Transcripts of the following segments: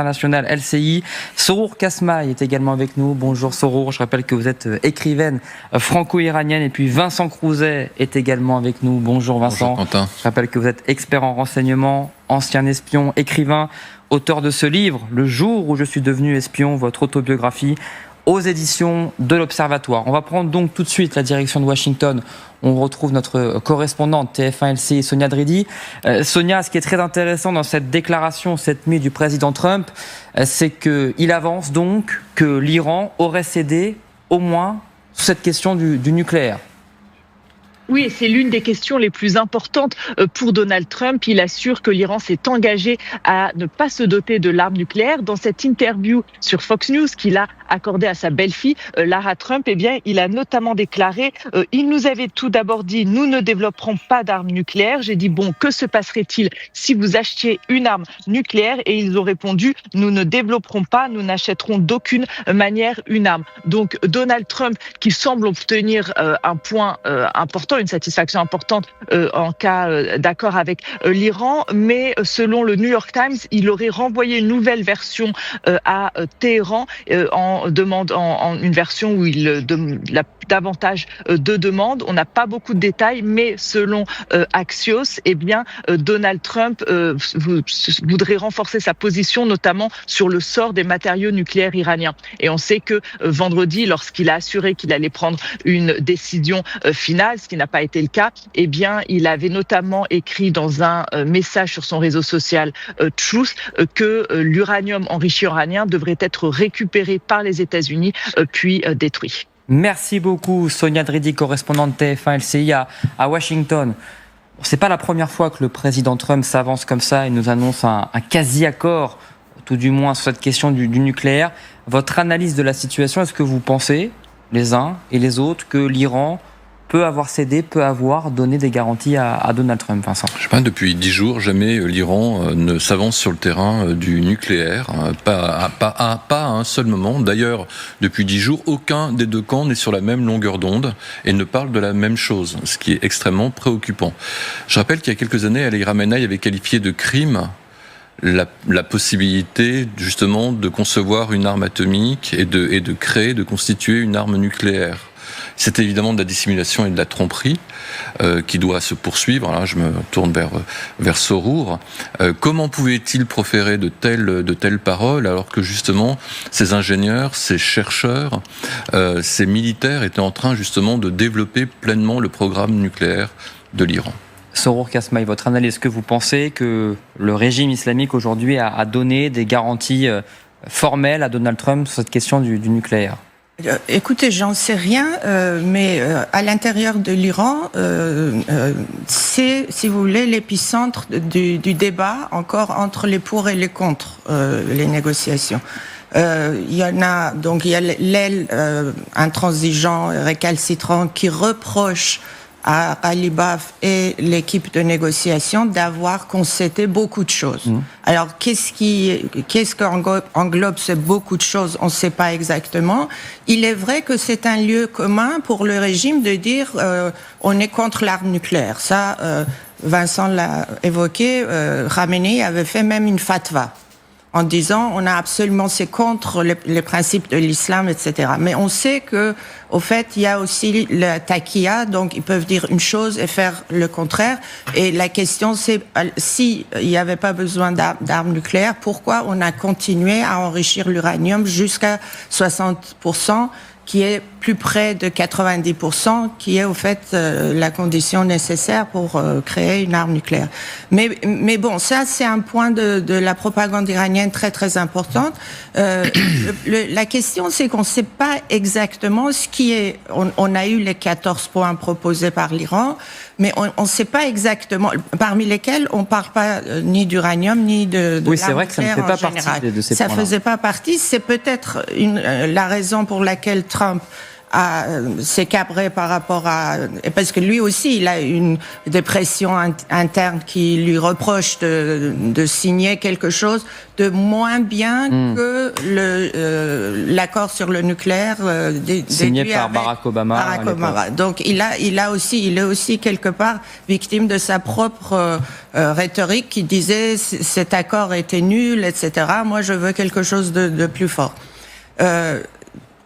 international LCI. Sorour Kasmaï est également avec nous. Bonjour Sorour, je rappelle que vous êtes écrivaine franco-iranienne et puis Vincent Crouzet est également avec nous. Bonjour Vincent. Bonjour Quentin. Je rappelle que vous êtes expert en renseignement, ancien espion, écrivain, auteur de ce livre, Le jour où je suis devenu espion, votre autobiographie aux éditions de l'Observatoire. On va prendre donc tout de suite la direction de Washington. On retrouve notre correspondante TF1 LCI, Sonia Dridi. Sonia, ce qui est très intéressant dans cette déclaration cette nuit du président Trump, c'est qu'il avance donc que l'Iran aurait cédé au moins sur cette question du nucléaire. Oui, c'est l'une des questions les plus importantes pour Donald Trump. Il assure que l'Iran s'est engagé à ne pas se doter de l'arme nucléaire. Dans cette interview sur Fox News qu'il a accordée à sa belle-fille, Lara Trump, eh bien, il a notamment déclaré il nous avait tout d'abord dit nous ne développerons pas d'armes nucléaires. J'ai dit bon, que se passerait-il si vous achetiez une arme nucléaire? Et ils ont répondu nous ne développerons pas, nous n'achèterons d'aucune manière une arme. Donc Donald Trump, qui semble obtenir un point important, une satisfaction importante en cas d'accord avec l'Iran, mais selon le New York Times, il aurait renvoyé une nouvelle version à Téhéran en une version où il a davantage de demandes. On n'a pas beaucoup de détails, mais selon Axios, eh bien Donald Trump voudrait renforcer sa position, notamment sur le sort des matériaux nucléaires iraniens. Et on sait que vendredi, lorsqu'il a assuré qu'il allait prendre une décision finale, ce qui n'a pas été le cas, eh bien, il avait notamment écrit dans un message sur son réseau social Truth que l'uranium enrichi iranien devrait être récupéré par les États-Unis puis détruit. Merci beaucoup Sonia Dridi, correspondante TF1 LCI à Washington. C'est pas la première fois que le président Trump s'avance comme ça et nous annonce un quasi-accord, tout du moins sur cette question du nucléaire. Votre analyse de la situation, est-ce que vous pensez, les uns et les autres, que l'Iran peut avoir cédé, peut avoir donné des garanties à Donald Trump, Vincent? Je sais pas, depuis 10 jours, jamais l'Iran ne s'avance sur le terrain du nucléaire, pas à un seul moment. D'ailleurs, depuis 10 jours, aucun des deux camps n'est sur la même longueur d'onde et ne parle de la même chose, ce qui est extrêmement préoccupant. Je rappelle qu'il y a quelques années, Ali Khamenei avait qualifié de crime la possibilité justement de concevoir une arme atomique et de créer, de constituer une arme nucléaire. C'est évidemment de la dissimulation et de la tromperie qui doit se poursuivre. Là, je me tourne vers Sorour. Comment pouvait-il proférer de telles paroles alors que justement ces ingénieurs, ces chercheurs, ces militaires étaient en train justement de développer pleinement le programme nucléaire de l'Iran? Sorour Kasmaï, votre analyse, est-ce que vous pensez que le régime islamique aujourd'hui a donné des garanties formelles à Donald Trump sur cette question du nucléaire? Écoutez, j'en sais rien, mais à l'intérieur de l'Iran, c'est, si vous voulez, l'épicentre du débat encore entre les pour et les contre les négociations. Il y en a, donc il y a l'aile intransigeant, récalcitrant qui reproche à Ghalibaf et l'équipe de négociation d'avoir concédé beaucoup de choses. Alors, qu'est-ce qu'englobe ces beaucoup de choses? On ne sait pas exactement. Il est vrai que c'est un lieu commun pour le régime de dire on est contre l'arme nucléaire. Ça, Vincent l'a évoqué, Khamenei avait fait même une fatwa en disant on a absolument, c'est contre les principes de l'islam, etc. Mais on sait que, au fait, il y a aussi le taqiya, donc ils peuvent dire une chose et faire le contraire. Et la question, c'est si il n'y avait pas besoin d'armes nucléaires, pourquoi on a continué à enrichir l'uranium jusqu'à 60%, qui est plus près de 90%, qui est au fait la condition nécessaire pour créer une arme nucléaire. Mais bon, ça c'est un point de la propagande iranienne très très importante. La question c'est qu'on ne sait pas exactement ce qui est. On a eu les 14 points proposés par l'Iran, mais on ne sait pas exactement, parmi lesquels on ne parle pas ni d'uranium ni de oui, l'arme c'est vrai que ça ne fait pas partie de ces points-là. Ça ne faisait pas partie. C'est peut-être la raison pour laquelle Trump s'est cabré par rapport à... Parce que lui aussi, il a une dépression interne qui lui reproche de signer quelque chose de moins bien que l'accord sur le nucléaire signé par Barack Obama. Donc il est aussi quelque part victime de sa propre rhétorique qui disait cet accord était nul, etc. Moi, je veux quelque chose de plus fort.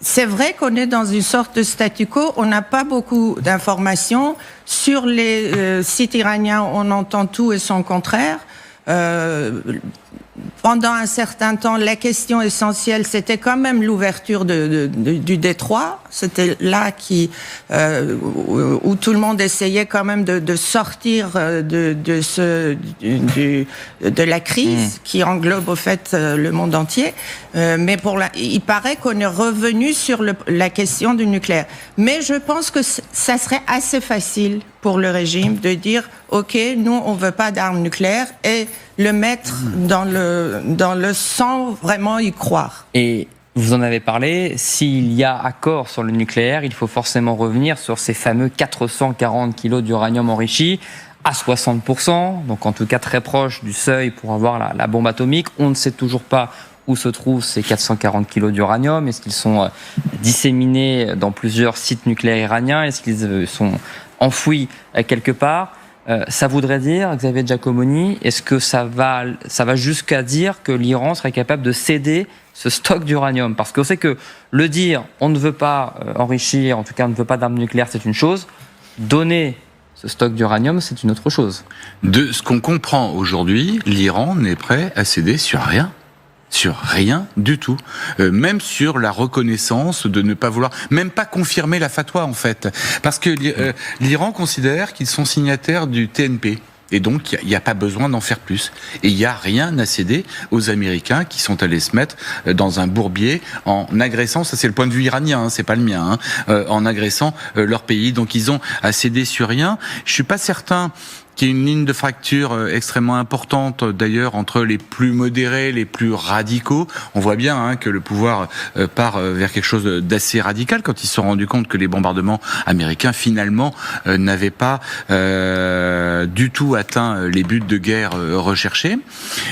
C'est vrai qu'on est dans une sorte de statu quo. On n'a pas beaucoup d'informations. Sur les sites iraniens, on entend tout et son contraire. Pendant un certain temps, la question essentielle, c'était quand même l'ouverture du détroit. C'était là où tout le monde essayait quand même de sortir de la crise qui englobe au fait le monde entier. Mais il paraît qu'on est revenu sur la question du nucléaire. Mais je pense que ça serait assez facile pour le régime de dire OK, nous on veut pas d'armes nucléaires et le mettre dans le sans vraiment y croire. Et vous en avez parlé, s'il y a accord sur le nucléaire, il faut forcément revenir sur ces fameux 440 kilos d'uranium enrichi à 60%, donc en tout cas très proche du seuil pour avoir la bombe atomique. On ne sait toujours pas où se trouvent ces 440 kilos d'uranium. Est-ce qu'ils sont disséminés dans plusieurs sites nucléaires iraniens? Est-ce qu'ils sont enfouis quelque part? Ça voudrait dire, Xavier Giacomoni, est-ce que ça va jusqu'à dire que l'Iran serait capable de céder ce stock d'uranium? Parce qu'on sait que le dire, on ne veut pas enrichir, en tout cas on ne veut pas d'armes nucléaires, c'est une chose. Donner ce stock d'uranium, c'est une autre chose. De ce qu'on comprend aujourd'hui, l'Iran n'est prêt à céder sur rien. Sur rien du tout, même sur la reconnaissance de ne pas vouloir, même pas confirmer la fatwa en fait, parce que l'Iran considère qu'ils sont signataires du TNP. Et donc, il n'y a pas besoin d'en faire plus. Et il n'y a rien à céder aux Américains qui sont allés se mettre dans un bourbier en agressant, ça c'est le point de vue iranien, c'est pas le mien, en agressant leur pays. Donc ils ont à céder sur rien. Je suis pas certain qu'il y ait une ligne de fracture extrêmement importante, d'ailleurs, entre les plus modérés, les plus radicaux. On voit bien que le pouvoir part vers quelque chose d'assez radical quand ils se sont rendus compte que les bombardements américains, finalement, n'avaient pas du tout atteint les buts de guerre recherchés.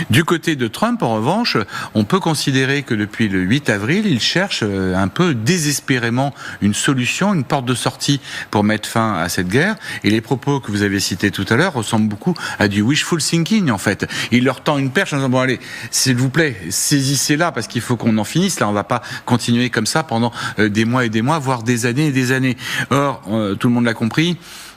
Du côté de Trump, en revanche, on peut considérer que depuis le 8 avril, il cherche un peu désespérément une solution, une porte de sortie pour mettre fin à cette guerre. Et les propos que vous avez cités tout à l'heure ressemble beaucoup à du wishful thinking en fait. Il leur tend une perche en disant bon allez, s'il vous plaît, saisissez-la parce qu'il faut qu'on en finisse. Là, on va pas continuer comme ça pendant des mois et des mois, voire des années et des années. Or, tout le monde l'a compris,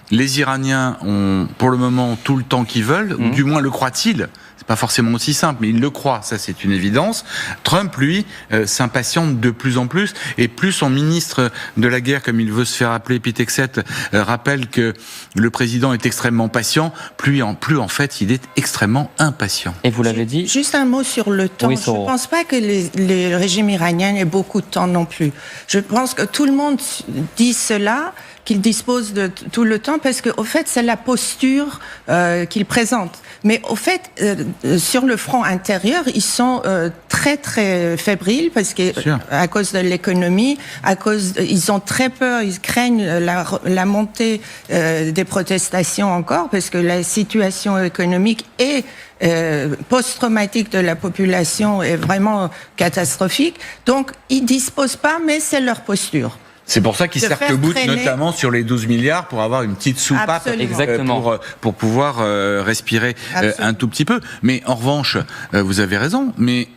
les Iraniens ont pour le moment tout le temps qu'ils veulent, ou du moins le croient-ils. C'est pas forcément aussi simple, mais ils le croient, ça c'est une évidence. Trump, lui, s'impatiente de plus en plus, et plus son ministre de la guerre, comme il veut se faire appeler, Pete Hegseth, rappelle que le président est extrêmement patient, plus en fait, il est extrêmement impatient. Et vous l'avez dit. Juste un mot sur le temps. Oui, je ne pense pas que le régime iranien ait beaucoup de temps non plus. Je pense que tout le monde dit cela, qu'il dispose de tout le temps, parce qu'au fait, c'est la posture qu'il présente. Mais au fait, sur le front intérieur, ils sont très très fébriles parce que à cause de l'économie, ils ont très peur, ils craignent la montée des protestations encore parce que la situation économique et post-traumatique de la population est vraiment catastrophique. Donc, ils disposent pas, mais c'est leur posture. C'est pour ça qu'ils s'arc-boutent notamment sur les 12 milliards pour avoir une petite soupape pour pouvoir respirer un tout petit peu. Mais en revanche, vous avez raison, mais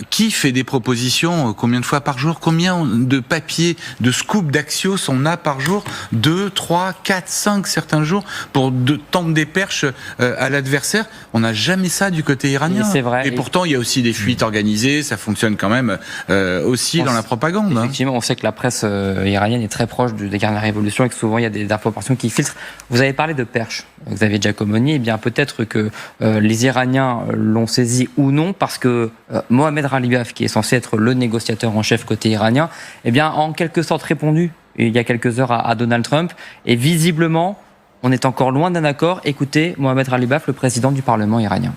qui fait des propositions combien de fois par jour? Combien de papiers, de scoops d'Axios on a par jour? 2, 3, 4, 5 certains jours pour tendre des perches à l'adversaire. On n'a jamais ça du côté iranien. C'est vrai. Et pourtant, il y a aussi des fuites organisées, ça fonctionne quand même aussi dans la propagande. Effectivement, on sait que la presse iranienne est très proche des dernières révolutions et que souvent il y a des informations qui filtrent. Vous avez parlé de perche, Xavier Giacomoni. Eh bien, peut-être que les Iraniens l'ont saisi ou non, parce que Mohamed Ghalibaf, qui est censé être le négociateur en chef côté iranien, eh bien, en quelque sorte répondu il y a quelques heures à Donald Trump. Et visiblement, on est encore loin d'un accord. Écoutez Mohamed Ghalibaf, le président du Parlement iranien.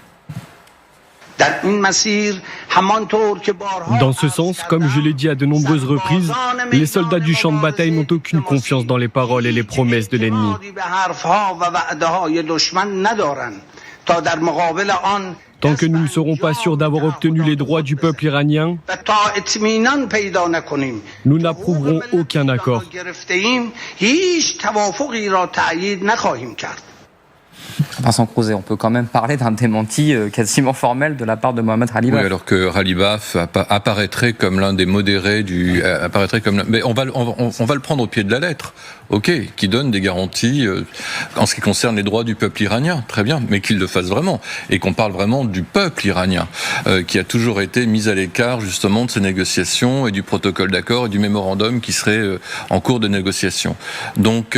Dans ce sens, comme je l'ai dit à de nombreuses reprises, les soldats du champ de bataille n'ont aucune confiance dans les paroles et les promesses de l'ennemi. Tant que nous ne serons pas sûrs d'avoir obtenu les droits du peuple iranien, nous n'approuverons aucun accord. Vincent Crouzet, on peut quand même parler d'un démenti quasiment formel de la part de Mohamed Khalibaf. Oui, alors que Khalibaf apparaîtrait comme l'un des modérés mais on va le prendre au pied de la lettre. Ok, qui donne des garanties en ce qui concerne les droits du peuple iranien, très bien, mais qu'il le fasse vraiment et qu'on parle vraiment du peuple iranien qui a toujours été mis à l'écart justement de ces négociations et du protocole d'accord et du mémorandum qui serait en cours de négociation. Donc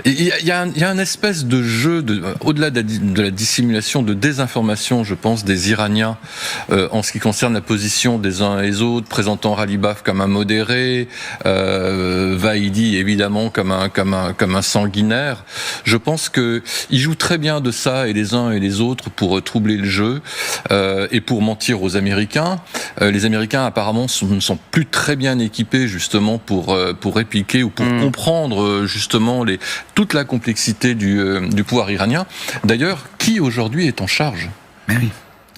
il y a un espèce de jeu au-delà de la dissimulation, de désinformation, je pense, des Iraniens en ce qui concerne la position des uns et des autres, présentant Khalibaf comme un modéré, Vahidi évidemment comme un sanguinaire. Je pense que ils jouent très bien de ça, et les uns et les autres, pour troubler le jeu et pour mentir aux Américains. Les Américains apparemment ne sont plus très bien équipés justement pour répliquer ou pour comprendre justement toute la complexité du pouvoir iranien. D'ailleurs, qui aujourd'hui est en charge ? Mais oui.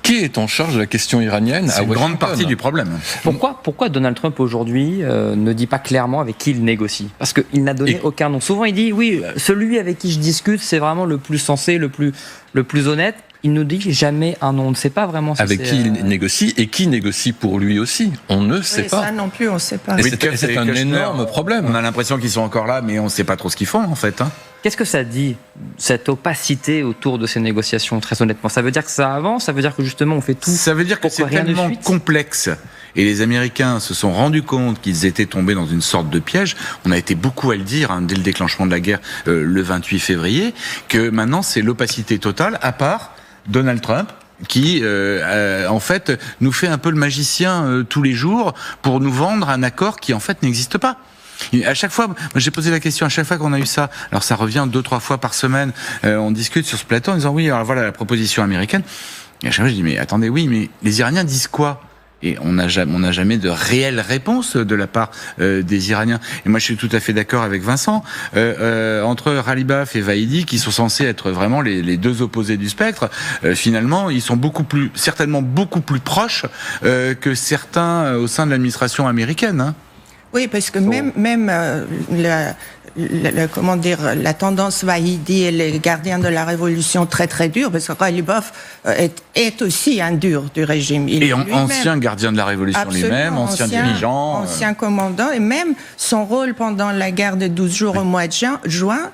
Qui est en charge de la question iranienne à Washington ? C'est une grande partie du problème. Pourquoi Donald Trump aujourd'hui ne dit pas clairement avec qui il négocie ? Parce qu'il n'a donné aucun nom. Souvent il dit oui, celui avec qui je discute, c'est vraiment le plus sensé, le plus honnête. Il ne dit jamais un nom. On ne sait pas vraiment si avec qui il négocie et qui négocie pour lui aussi. On ne sait pas. Ça non plus, on ne sait pas. Et c'est un énorme problème. On a l'impression qu'ils sont encore là, mais on ne sait pas trop ce qu'ils font en fait. Qu'est-ce que ça dit, cette opacité autour de ces négociations, très honnêtement ? Ça veut dire que ça avance ? Ça veut dire que justement on fait tout ? Ça veut dire que c'est tellement complexe. Et les Américains se sont rendus compte qu'ils étaient tombés dans une sorte de piège. On a été beaucoup à le dire dès le déclenchement de la guerre le 28 février, que maintenant c'est l'opacité totale, à part Donald Trump, qui en fait nous fait un peu le magicien tous les jours pour nous vendre un accord qui en fait n'existe pas. Et à chaque fois, moi j'ai posé la question, à chaque fois qu'on a eu ça, alors ça revient 2-3 fois par semaine, on discute sur ce plateau en disant oui, alors voilà la proposition américaine. Et à chaque fois je dis mais attendez, oui, mais les Iraniens disent quoi ? Et on n'a jamais de réelle réponse de la part des Iraniens. Et moi, je suis tout à fait d'accord avec Vincent. Entre Khalibaf et Vahidi, qui sont censés être vraiment les deux opposés du spectre, finalement, ils sont certainement beaucoup plus proches que certains au sein de l'administration américaine. Oui, parce que même la tendance Vahidi et les gardiens de la révolution très très durs, parce que Khalibaf est aussi un dur du régime. Ancien gardien de la révolution lui-même, ancien dirigeant. Ancien commandant, et même son rôle pendant la guerre des 12 jours au mois de juin,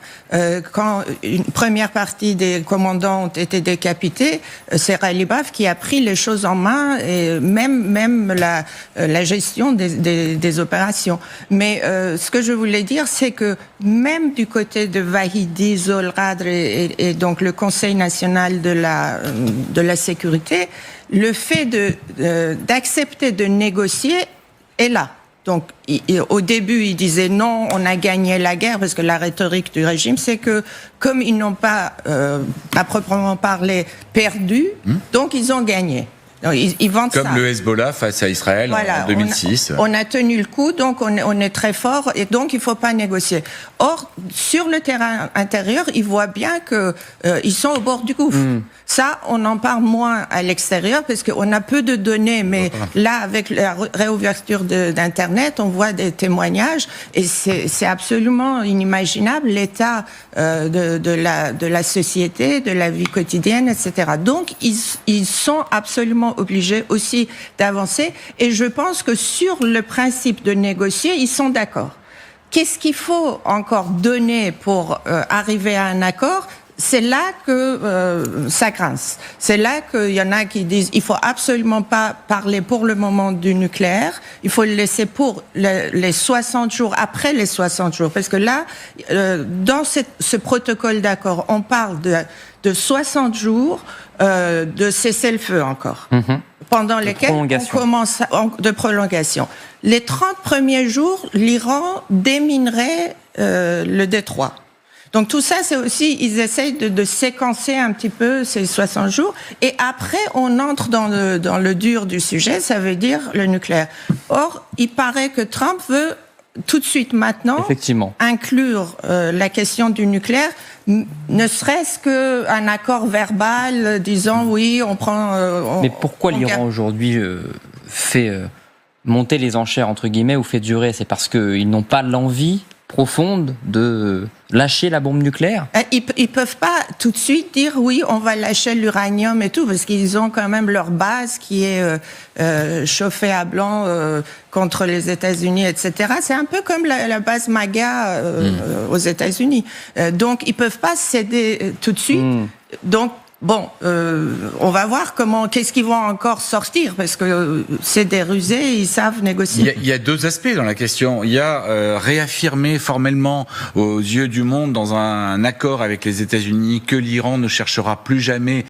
quand une première partie des commandants ont été décapités, c'est Khalibaf qui a pris les choses en main, et même la gestion des opérations. Mais ce que je voulais dire, c'est que même du côté de Vahidi, Zolradr et donc le Conseil national de la sécurité, le fait d'accepter de négocier est là. Donc, au début, ils disaient non, on a gagné la guerre, parce que la rhétorique du régime, c'est que comme ils n'ont pas, à proprement parler, perdu, donc ils ont gagné. Ils vendent comme ça. Le Hezbollah face à Israël en 2006. On a tenu le coup, donc on est très fort, et donc il ne faut pas négocier. Or, sur le terrain intérieur, ils voient bien qu'ils sont au bord du gouffre. Ça, on en parle moins à l'extérieur, parce qu'on a peu de données, mais là, avec la réouverture d'Internet, on voit des témoignages, et c'est absolument inimaginable, l'état de la société, de la vie quotidienne, etc. Donc, ils sont absolument obligés aussi d'avancer, et je pense que sur le principe de négocier, ils sont d'accord. Qu'est-ce qu'il faut encore donner pour arriver à un accord ? C'est là que ça grince. C'est là qu'il y en a qui disent il faut absolument pas parler pour le moment du nucléaire. Il faut le laisser pour les 60 jours, après les 60 jours. Parce que là, dans ce protocole d'accord, on parle de 60 jours de cessez-le-feu encore. Pendant lesquels on commence de prolongation. Les 30 premiers jours, l'Iran déminerait le détroit. Donc tout ça, c'est aussi, ils essayent de séquencer un petit peu ces 60 jours. Et après, on entre dans le dur du sujet, ça veut dire le nucléaire. Or, il paraît que Trump veut tout de suite maintenant inclure la question du nucléaire, ne serait-ce qu'un accord verbal disant oui, on prend... Mais pourquoi l'Iran aujourd'hui fait monter les enchères, entre guillemets, ou fait durer? C'est parce qu'ils n'ont pas l'envie profonde de lâcher la bombe nucléaire? Ils peuvent pas tout de suite dire oui, on va lâcher l'uranium et tout, parce qu'ils ont quand même leur base qui est chauffée à blanc contre les États-Unis, etc. C'est un peu comme la base MAGA aux États-Unis. Donc ils peuvent pas céder tout de suite. Donc bon, on va voir qu'est-ce qu'ils vont encore sortir, parce que c'est des rusés, ils savent négocier. Il y a deux aspects dans la question. Il y a réaffirmer formellement aux yeux du monde dans un accord avec les États-Unis que l'Iran ne cherchera plus jamais